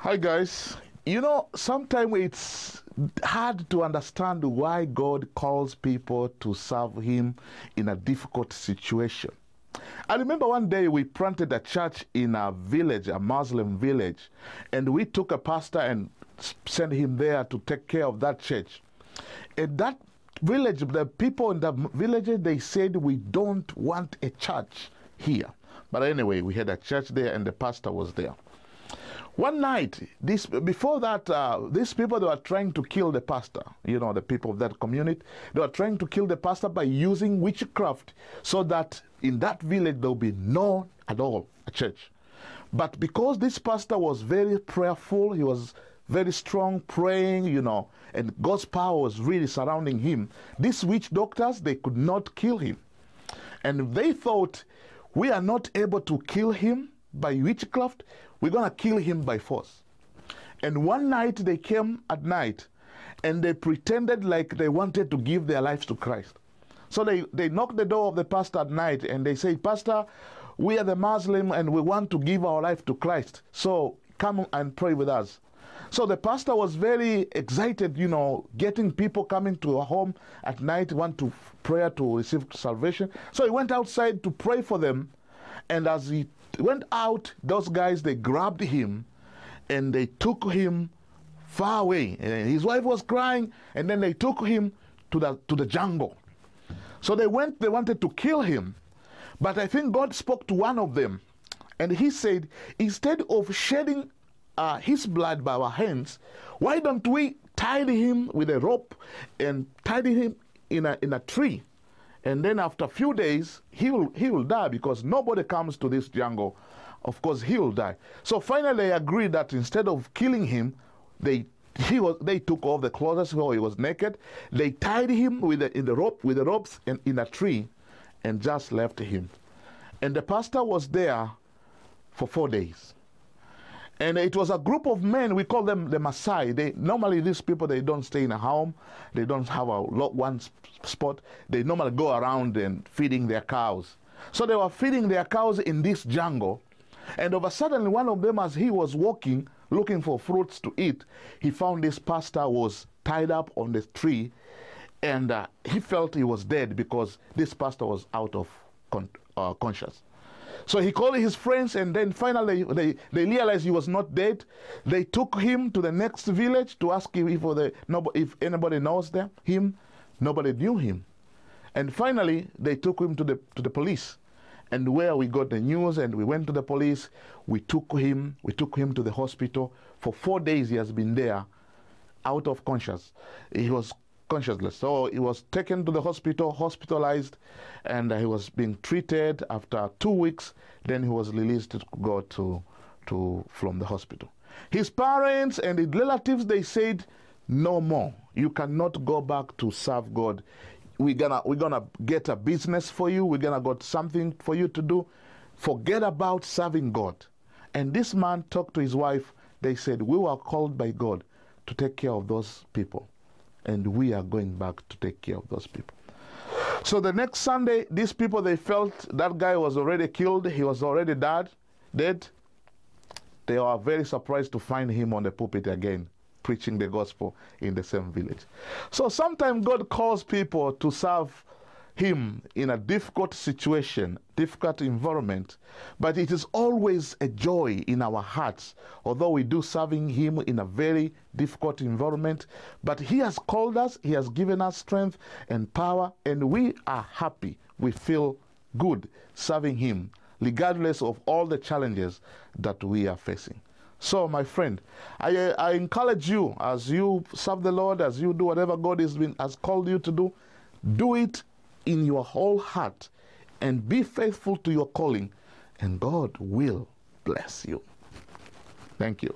Hi guys, you know, sometimes it's hard to understand why God calls people to serve Him in a difficult situation. I remember one day we planted a church in a village, a Muslim village, and we took a pastor and sent him there to take care of that church. In that village, the people in the village, they said, we don't want a church here. But anyway, we had a church there and the pastor was there. One night, before that, these people, they were trying to kill the pastor. You know, the people of that community, they were trying to kill the pastor by using witchcraft so that in that village there will be no at all a church. But because this pastor was very prayerful, he was very strong, praying, you know, and God's power was really surrounding him, these witch doctors, they could not kill him. And they thought, we are not able to kill him by witchcraft, we're going to kill him by force. And one night they came at night and they pretended like they wanted to give their lives to Christ. So they knocked the door of the pastor at night and they said, Pastor, we are the Muslim and we want to give our life to Christ. So come and pray with us. So the pastor was very excited, you know, getting people coming to a home at night, want to pray to receive salvation. So he went outside to pray for them. And as he went out, those guys, they grabbed him and they took him far away. And his wife was crying, and then they took him to the jungle. So they wanted to kill him. But I think God spoke to one of them, and he said, instead of shedding his blood by our hands, why don't we tie him with a rope and tie him in a tree? And then after a few days, he will die, because nobody comes to this jungle. Of course, he will die. So finally, they agreed that instead of killing him, they took off the clothes, so he was naked. They tied him with the ropes in a tree, and just left him. And the pastor was there for 4 days. And it was a group of men, we call them the Maasai. Normally these people, they don't stay in a home. They don't have one spot. They normally go around and feeding their cows. So they were feeding their cows in this jungle. And all of a sudden, one of them, as he was walking, looking for fruits to eat, he found this pastor was tied up on the tree. And he felt he was dead because this pastor was out of conscious. So he called his friends, and then finally they realized he was not dead. They took him to the next village to ask him if anybody knows him. Nobody knew him. And finally they took him to the police. And where we got the news, and we went to the police, we took him to the hospital. For 4 days he has been there, out of conscious. He was conscienceless. So he was taken to the hospital, hospitalized, and he was being treated. After 2 weeks, then he was released to go from the hospital. His parents and his relatives, they said, no more. You cannot go back to serve God. We're gonna get a business for you. We're gonna get something for you to do. Forget about serving God. And this man talked to his wife. They said, we were called by God to take care of those people, and we are going back to take care of those people. So the next Sunday, these people, they felt that guy was already killed. He was already dead. They were very surprised to find him on the pulpit again, preaching the gospel in the same village. So sometimes God calls people to serve Him in a difficult situation, difficult environment, but it is always a joy in our hearts, although we do serving Him in a very difficult environment. But He has called us, He has given us strength and power, and we are happy. We feel good serving Him, regardless of all the challenges that we are facing. So, my friend, I encourage you, as you serve the Lord, as you do whatever God has called you to do it in your whole heart, and be faithful to your calling, and God will bless you. Thank you.